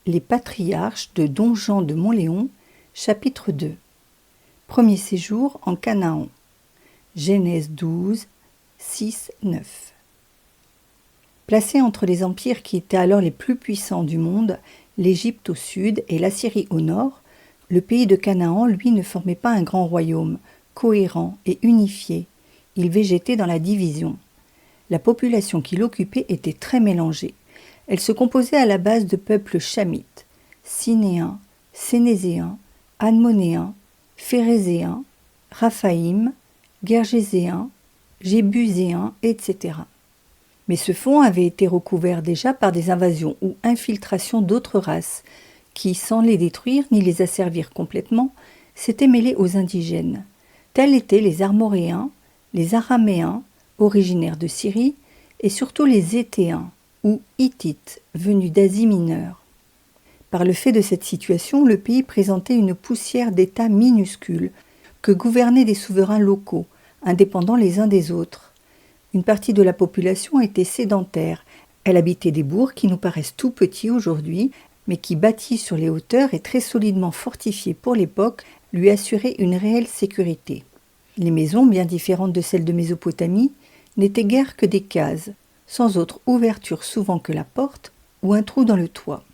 Les patriarches de Don Jean de Montléon, chapitre 2. Premier séjour en Canaan. Genèse 12, 6, 9. Placés entre les empires qui étaient alors les plus puissants du monde, l'Égypte au sud et l'Assyrie au nord, le pays de Canaan, lui, ne formait pas un grand royaume, cohérent et unifié. Il végétait dans la division. La population qui l'occupait était très mélangée. Elle se composait à la base de peuples chamites, Sinéens, Sénézéens, Admonéens, Phérézéens, Raphaïm, Gergéséens, Jébuséens, etc. Mais ce fond avait été recouvert déjà par des invasions ou infiltrations d'autres races qui, sans les détruire ni les asservir complètement, s'étaient mêlées aux indigènes. Tels étaient les Armoréens, les Araméens, originaires de Syrie, et surtout les Étéens, ou Hittites, venus d'Asie mineure. Par le fait de cette situation, le pays présentait une poussière d'États minuscules, que gouvernaient des souverains locaux, indépendants les uns des autres. Une partie de la population était sédentaire. Elle habitait des bourgs qui nous paraissent tout petits aujourd'hui, mais qui, bâtis sur les hauteurs et très solidement fortifiés pour l'époque, lui assuraient une réelle sécurité. Les maisons, bien différentes de celles de Mésopotamie, n'étaient guère que des cases, sans autre ouverture souvent que la porte ou un trou dans le toit.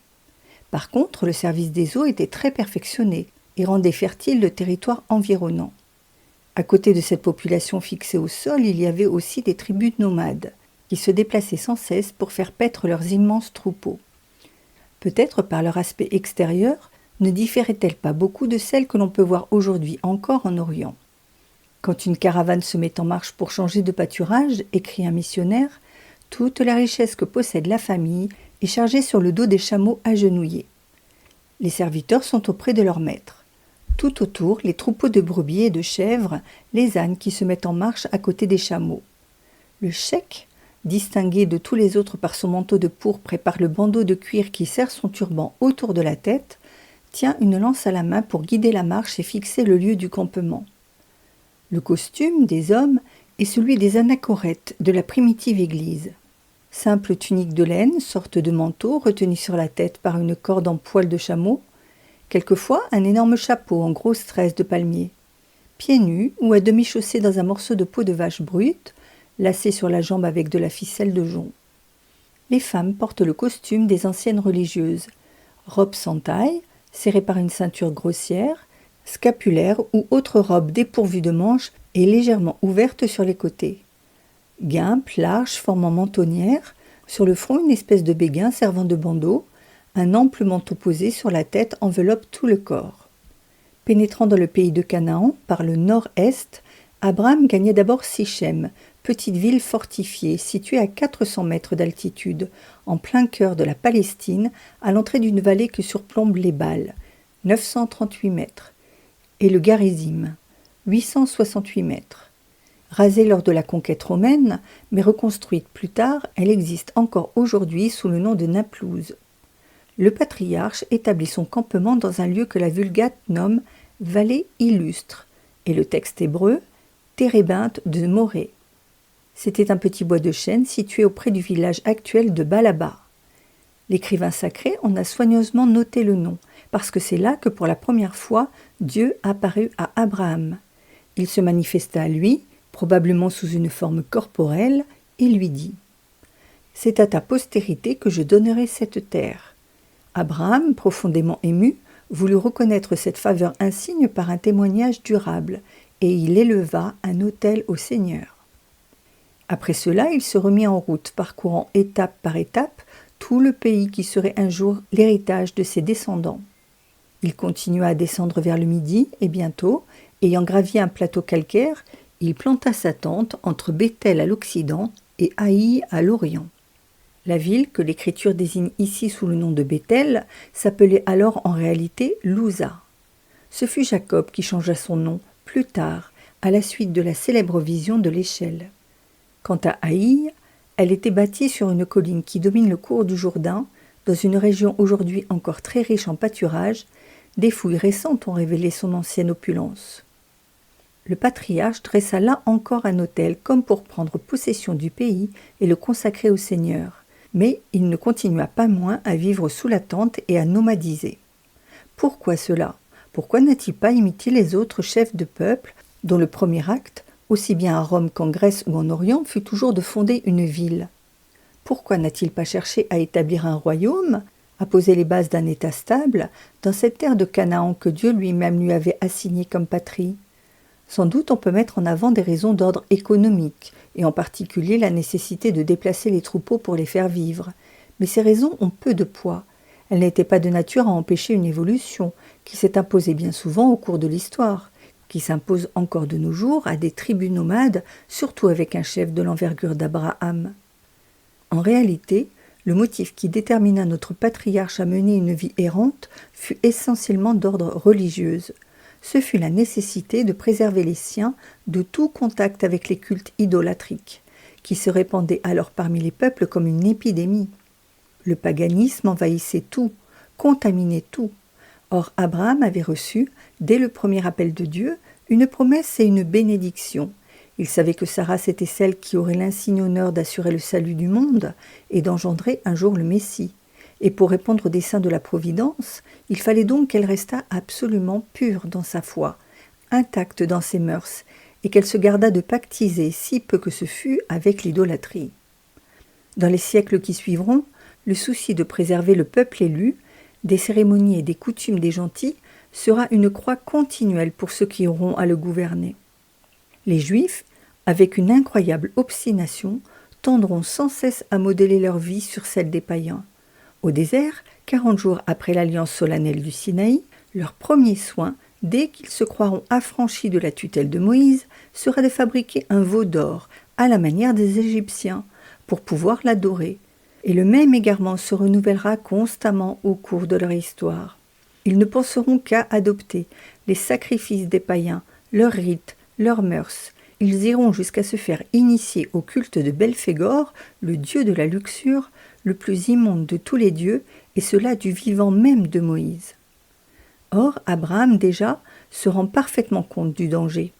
Par contre, le service des eaux était très perfectionné et rendait fertile le territoire environnant. À côté de cette population fixée au sol, il y avait aussi des tribus nomades, qui se déplaçaient sans cesse pour faire paître leurs immenses troupeaux. Peut-être par leur aspect extérieur, ne différaient-elles pas beaucoup de celles que l'on peut voir aujourd'hui encore en Orient. Quand une caravane se met en marche pour changer de pâturage, écrit un missionnaire, toute la richesse que possède la famille est chargée sur le dos des chameaux agenouillés. Les serviteurs sont auprès de leur maître. Tout autour, les troupeaux de brebis et de chèvres, les ânes qui se mettent en marche à côté des chameaux. Le cheikh, distingué de tous les autres par son manteau de pourpre et par le bandeau de cuir qui serre son turban autour de la tête, tient une lance à la main pour guider la marche et fixer le lieu du campement. Le costume des hommes est celui des anachorètes de la primitive église. Simple tunique de laine, sorte de manteau retenu sur la tête par une corde en poil de chameau, quelquefois un énorme chapeau en grosse tresse de palmier. Pieds nus ou à demi chaussés dans un morceau de peau de vache brute, lacé sur la jambe avec de la ficelle de jonc. Les femmes portent le costume des anciennes religieuses, robe sans taille, serrée par une ceinture grossière, scapulaire ou autre robe dépourvue de manches et légèrement ouverte sur les côtés. Guimpe large formant mentonnière, sur le front une espèce de béguin servant de bandeau, un ample manteau posé sur la tête enveloppe tout le corps. Pénétrant dans le pays de Canaan, par le nord-est, Abraham gagnait d'abord Sichem, petite ville fortifiée située à 400 mètres d'altitude, en plein cœur de la Palestine, à l'entrée d'une vallée que surplombe l'Ébal, 938 mètres, et le Garizim, 868 mètres. Rasée lors de la conquête romaine, mais reconstruite plus tard, elle existe encore aujourd'hui sous le nom de Naplouse. Le patriarche établit son campement dans un lieu que la Vulgate nomme « vallée illustre » et le texte hébreu « térébinthe de Morée ». C'était un petit bois de chêne situé auprès du village actuel de Balaba. L'écrivain sacré en a soigneusement noté le nom, parce que c'est là que pour la première fois Dieu apparut à Abraham. Il se manifesta à lui, probablement sous une forme corporelle, et lui dit « C'est à ta postérité que je donnerai cette terre. » Abraham, profondément ému, voulut reconnaître cette faveur insigne par un témoignage durable, et il éleva un autel au Seigneur. Après cela, il se remit en route, parcourant étape par étape tout le pays qui serait un jour l'héritage de ses descendants. Il continua à descendre vers le midi, et bientôt, ayant gravi un plateau calcaire, il planta sa tente entre Béthel à l'occident et Haï à l'orient. La ville, que l'Écriture désigne ici sous le nom de Béthel, s'appelait alors en réalité Louza. Ce fut Jacob qui changea son nom plus tard, à la suite de la célèbre vision de l'échelle. Quant à Haï, elle était bâtie sur une colline qui domine le cours du Jourdain, dans une région aujourd'hui encore très riche en pâturage. Des fouilles récentes ont révélé son ancienne opulence. Le patriarche dressa là encore un autel comme pour prendre possession du pays et le consacrer au Seigneur. Mais il ne continua pas moins à vivre sous la tente et à nomadiser. Pourquoi cela ? Pourquoi n'a-t-il pas imité les autres chefs de peuple, dont le premier acte, aussi bien à Rome qu'en Grèce ou en Orient, fut toujours de fonder une ville ? Pourquoi n'a-t-il pas cherché à établir un royaume, à poser les bases d'un État stable, dans cette terre de Canaan que Dieu lui-même lui avait assignée comme patrie ? Sans doute on peut mettre en avant des raisons d'ordre économique, et en particulier la nécessité de déplacer les troupeaux pour les faire vivre. Mais ces raisons ont peu de poids. Elles n'étaient pas de nature à empêcher une évolution, qui s'est imposée bien souvent au cours de l'histoire, qui s'impose encore de nos jours à des tribus nomades, surtout avec un chef de l'envergure d'Abraham. En réalité, le motif qui détermina notre patriarche à mener une vie errante fut essentiellement d'ordre religieux. Ce fut la nécessité de préserver les siens de tout contact avec les cultes idolâtriques, qui se répandaient alors parmi les peuples comme une épidémie. Le paganisme envahissait tout, contaminait tout. Or Abraham avait reçu, dès le premier appel de Dieu, une promesse et une bénédiction. Il savait que sa race était celle qui aurait l'insigne honneur d'assurer le salut du monde et d'engendrer un jour le Messie. Et pour répondre aux desseins de la Providence, il fallait donc qu'elle restât absolument pure dans sa foi, intacte dans ses mœurs, et qu'elle se gardât de pactiser, si peu que ce fût, avec l'idolâtrie. Dans les siècles qui suivront, le souci de préserver le peuple élu, des cérémonies et des coutumes des gentils, sera une croix continuelle pour ceux qui auront à le gouverner. Les Juifs, avec une incroyable obstination, tendront sans cesse à modeler leur vie sur celle des païens. Au désert, 40 jours après l'alliance solennelle du Sinaï, leur premier soin, dès qu'ils se croiront affranchis de la tutelle de Moïse, sera de fabriquer un veau d'or, à la manière des Égyptiens, pour pouvoir l'adorer. Et le même égarement se renouvellera constamment au cours de leur histoire. Ils ne penseront qu'à adopter les sacrifices des païens, leurs rites, leurs mœurs. Ils iront jusqu'à se faire initier au culte de Belphégor, le dieu de la luxure, le plus immonde de tous les dieux, et cela du vivant même de Moïse. Or, Abraham déjà se rend parfaitement compte du danger.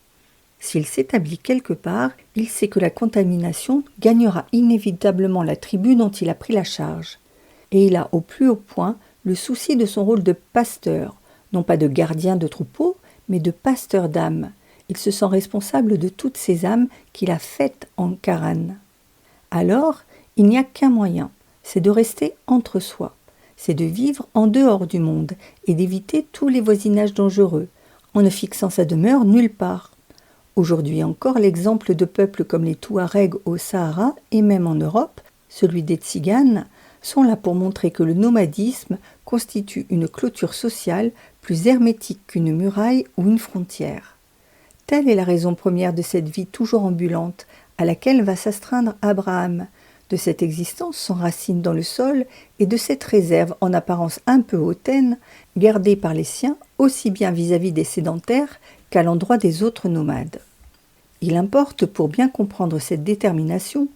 S'il s'établit quelque part, il sait que la contamination gagnera inévitablement la tribu dont il a pris la charge. Et il a au plus haut point le souci de son rôle de pasteur, non pas de gardien de troupeau, mais de pasteur d'âmes. Il se sent responsable de toutes ces âmes qu'il a faites en Charan. Alors, il n'y a qu'un moyen, c'est de rester entre soi, c'est de vivre en dehors du monde et d'éviter tous les voisinages dangereux, en ne fixant sa demeure nulle part. Aujourd'hui encore, l'exemple de peuples comme les Touaregs au Sahara et même en Europe, celui des Tziganes, sont là pour montrer que le nomadisme constitue une clôture sociale plus hermétique qu'une muraille ou une frontière. Telle est la raison première de cette vie toujours ambulante à laquelle va s'astreindre Abraham, de cette existence sans racine dans le sol et de cette réserve en apparence un peu hautaine, gardée par les siens aussi bien vis-à-vis des sédentaires qu'à l'endroit des autres nomades. Il importe, pour bien comprendre cette détermination,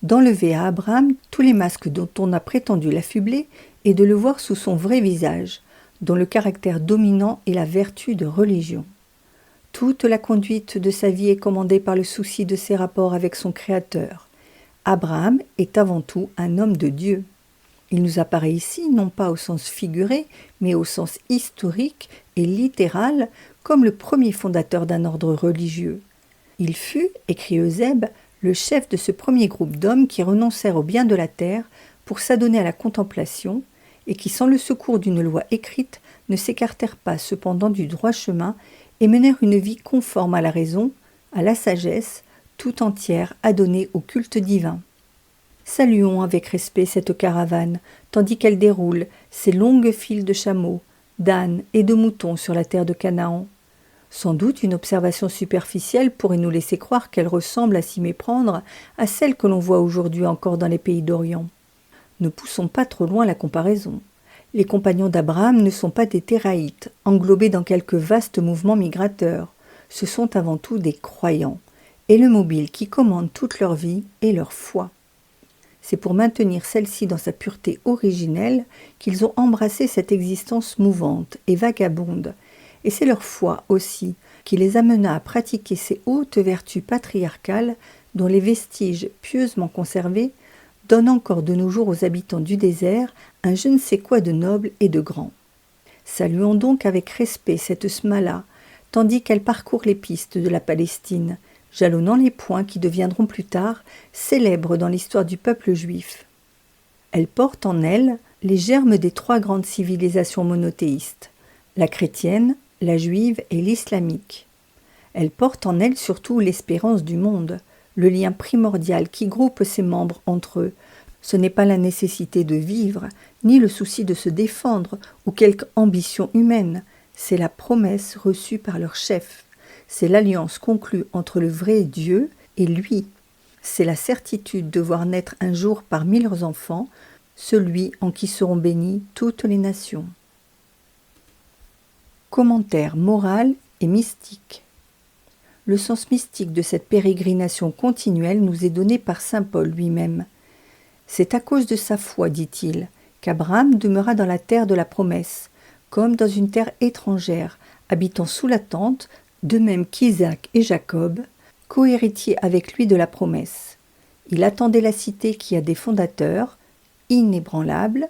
d'enlever à Abraham tous les masques dont on a prétendu l'affubler et de le voir sous son vrai visage, dont le caractère dominant est la vertu de religion. Toute la conduite de sa vie est commandée par le souci de ses rapports avec son Créateur. Abraham est avant tout un homme de Dieu. Il nous apparaît ici, non pas au sens figuré, mais au sens historique et littéral, comme le premier fondateur d'un ordre religieux. Il fut, écrit Eusèbe, le chef de ce premier groupe d'hommes qui renoncèrent au bien de la terre pour s'adonner à la contemplation et qui, sans le secours d'une loi écrite, ne s'écartèrent pas cependant du droit chemin et menèrent une vie conforme à la raison, à la sagesse, tout entière adonnée au culte divin. Saluons avec respect cette caravane, tandis qu'elle déroule ses longues files de chameaux, d'ânes et de moutons sur la terre de Canaan. Sans doute une observation superficielle pourrait nous laisser croire qu'elle ressemble à s'y méprendre à celle que l'on voit aujourd'hui encore dans les pays d'Orient. Ne poussons pas trop loin la comparaison. Les compagnons d'Abraham ne sont pas des Téraïtes, englobés dans quelques vastes mouvements migrateurs. Ce sont avant tout des croyants, et le mobile qui commande toute leur vie est leur foi. C'est pour maintenir celle-ci dans sa pureté originelle qu'ils ont embrassé cette existence mouvante et vagabonde, et c'est leur foi aussi qui les amena à pratiquer ces hautes vertus patriarcales dont les vestiges pieusement conservés donne encore de nos jours aux habitants du désert un je ne sais quoi de noble et de grand. Saluons donc avec respect cette Smala, tandis qu'elle parcourt les pistes de la Palestine, jalonnant les points qui deviendront plus tard célèbres dans l'histoire du peuple juif. Elle porte en elle les germes des trois grandes civilisations monothéistes, la chrétienne, la juive et l'islamique. Elle porte en elle surtout l'espérance du monde, le lien primordial qui groupe ses membres entre eux. Ce n'est pas la nécessité de vivre, ni le souci de se défendre ou quelque ambition humaine, c'est la promesse reçue par leur chef. C'est l'alliance conclue entre le vrai Dieu et lui. C'est la certitude de voir naître un jour parmi leurs enfants celui en qui seront bénies toutes les nations. Commentaire moral et mystique. Le sens mystique de cette pérégrination continuelle nous est donné par saint Paul lui-même. C'est à cause de sa foi, dit-il, qu'Abraham demeura dans la terre de la promesse, comme dans une terre étrangère, habitant sous la tente, de même qu'Isaac et Jacob, co-héritiers avec lui de la promesse. Il attendait la cité qui a des fondateurs, inébranlables,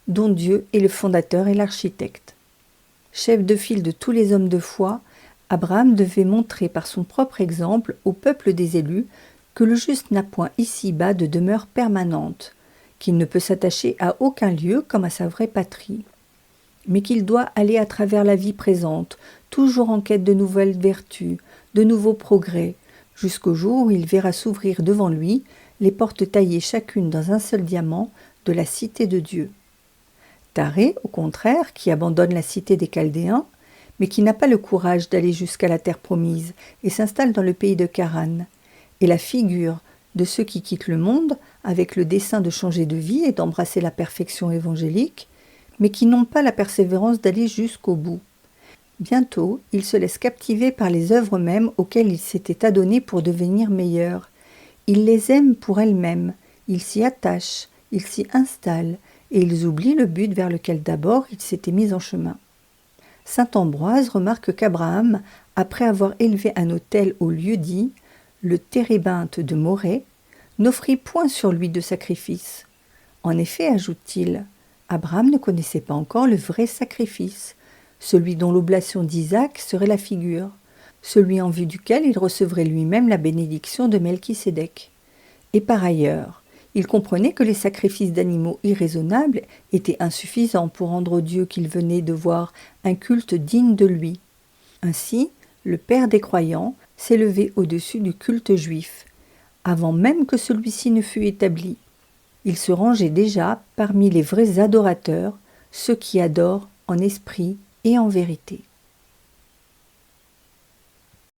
dont Dieu est le fondateur et l'architecte. Chef de file de tous les hommes de foi, Abraham devait montrer par son propre exemple au peuple des élus que le juste n'a point ici-bas de demeure permanente, qu'il ne peut s'attacher à aucun lieu comme à sa vraie patrie, mais qu'il doit aller à travers la vie présente, toujours en quête de nouvelles vertus, de nouveaux progrès, jusqu'au jour où il verra s'ouvrir devant lui les portes taillées chacune dans un seul diamant de la cité de Dieu. Taré, au contraire, qui abandonne la cité des Chaldéens, mais qui n'a pas le courage d'aller jusqu'à la terre promise et s'installe dans le pays de Charan, est la figure de ceux qui quittent le monde avec le dessein de changer de vie et d'embrasser la perfection évangélique, mais qui n'ont pas la persévérance d'aller jusqu'au bout. Bientôt, ils se laissent captiver par les œuvres mêmes auxquelles ils s'étaient adonnés pour devenir meilleurs. Ils les aiment pour elles-mêmes, ils s'y attachent, ils s'y installent, et ils oublient le but vers lequel d'abord ils s'étaient mis en chemin. Saint Ambroise remarque qu'Abraham, après avoir élevé un autel au lieu dit, le térébinthe de Morée, n'offrit point sur lui de sacrifice. En effet, ajoute-t-il, Abraham ne connaissait pas encore le vrai sacrifice, celui dont l'oblation d'Isaac serait la figure, celui en vue duquel il recevrait lui-même la bénédiction de Melchisédek. Et par ailleurs, il comprenait que les sacrifices d'animaux irraisonnables étaient insuffisants pour rendre au Dieu qu'il venait de voir un culte digne de lui. Ainsi, le Père des croyants s'élevait au-dessus du culte juif, avant même que celui-ci ne fût établi. Il se rangeait déjà parmi les vrais adorateurs, ceux qui adorent en esprit et en vérité.